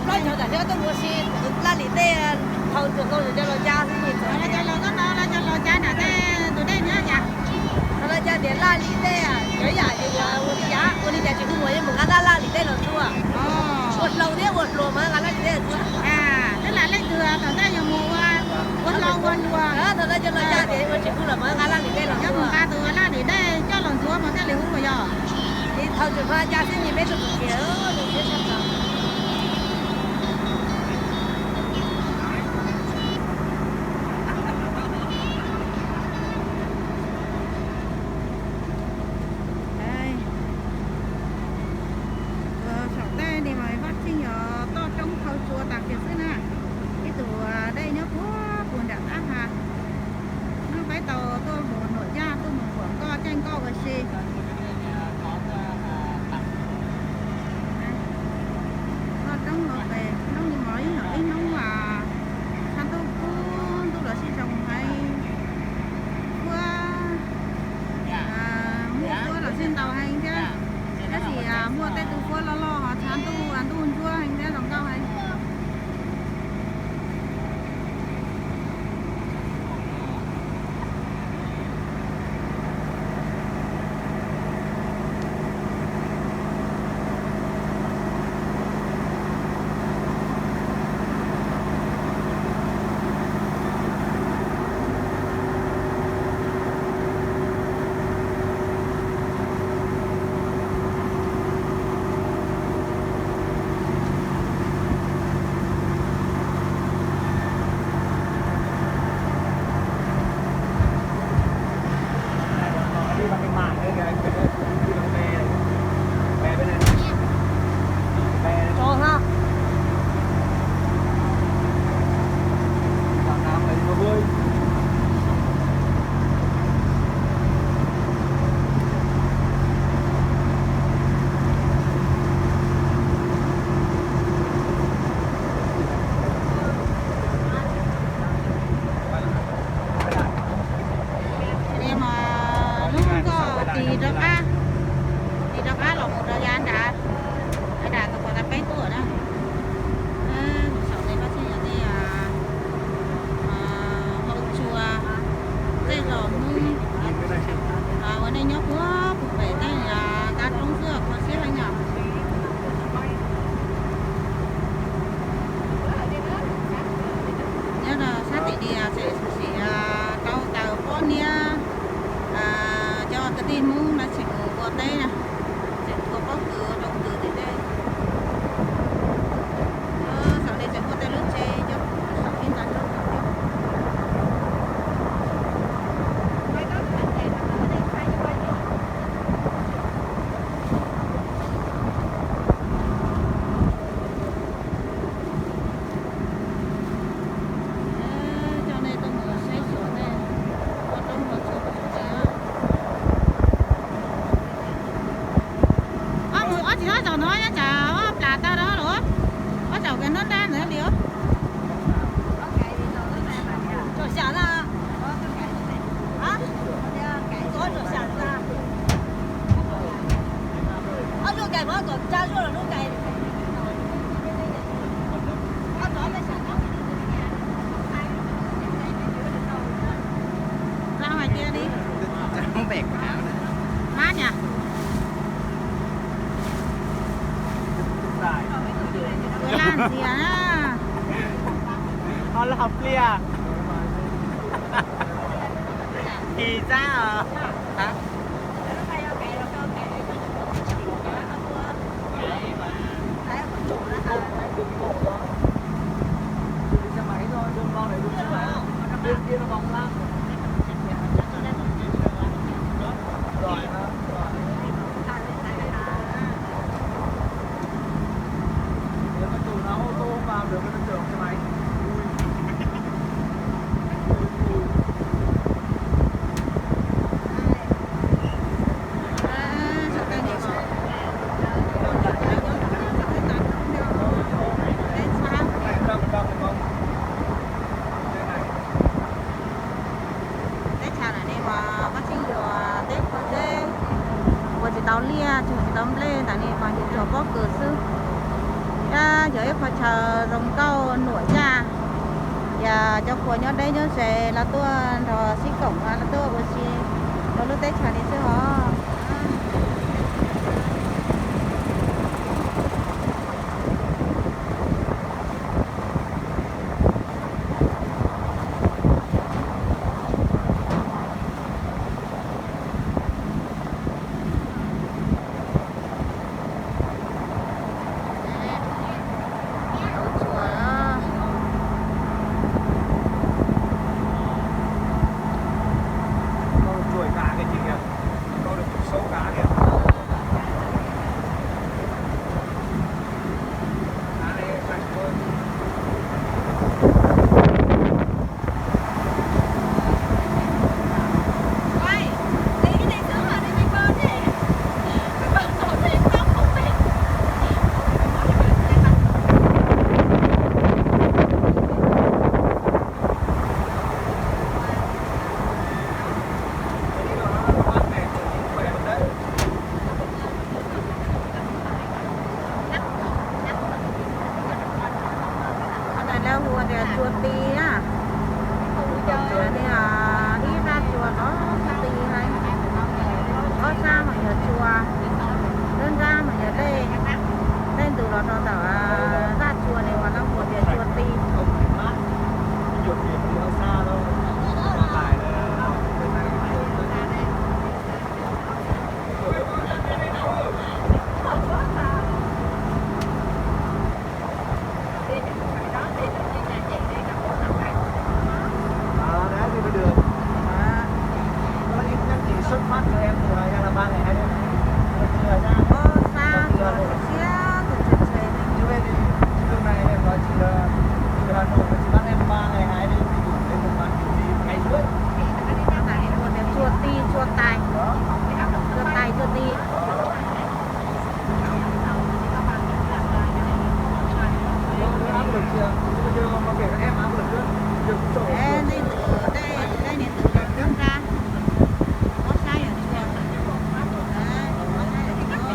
nói cho đại gia tôi muốn xin là lý tê thầu trưởng tôi cho lo cha thì là cho lo cha đã thế tụi đây nữa nhỉ nó là cha để là lý tê à nhớ giả thì tôi đi nhà chỉ không muốn nhưng mà ngã là lý tê là chua một lâu thế một lùa mà ngã là lý tê là chua tức là lấy từ tụi đây nhiều mùa một lâu quên luôn đó tôi nói cho lo cha thì tôi chỉ không là mà ngã là lý tê là nhớ chua một ca từ là để đây cho lần chua mà cái liều của giờ thì thầu trưởng pha cha xin nhìn mấy tụi kia được biết sao mua tay từ phố lo họ chán tu ăn tu chua hành ra lòng cao hành là học lia thì ra hả xe máy thôi đường con này đúng xe máy bên kia nó vòng lắm rồi nếu mà chủ nó ô tô vào được cái trường xe máy tao lia chúng tao lên tại này mà những chỗ có cửa sư dưới phải chờ rồng câu nổi ra và cho của nhau đây nhớ sẽ là tôi rồi xí cổng là tôi bữa xí nó lúc tết chờ đi xí họ chuỗi cá cái gì kìa, câu được số cá kìa. Cá này sạch thôi. Quay, đi cái này sớm mà đi mình bơm đi. Mình bơm nổi lên tóc không về. này là hùa để chuột tì á chùa này là đi ra chùa có tì hay có sao mà giờ chùa đơn ra mà giờ đây lên từ đó nó bảo ra chùa này hoặc là hùa để chuột tì Chuột thì không ở xa đâu. Còn lại là bên này đấy thì mới được. Có những nhắc chỉ xuất phát cho em từ ngày là 3 ngày 2 đêm. Rồi ra. xa chùa này xía thì chơi Chứ bên lúc này em nói chị là từ Hà Nội mà chị bắt em 3 ngày 2 đêm thì đủ đến một bạn kiểu gì ngày rưỡi. này hùa để chuột tì chuột tài chuột tì Áp lực chưa? Bây giờ mà kể các em áp lực nữa. Việc sổ. đây này từ đây này từ đơn ra có sai ở chùa đấy có sai ở chùa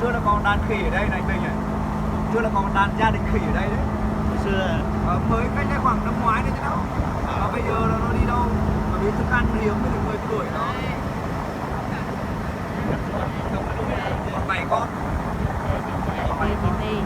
Chưa là còn đàn khỉ ở đây này Bình này. Chưa là còn đàn gia đình khỉ ở đây đấy. Xưa mới cách đây khoảng năm ngoái đấy chứ đâu. Bây giờ là nó đi đâu mà biết thức ăn hiếm mới được 10 tuổi nó. Còn 7 con. thì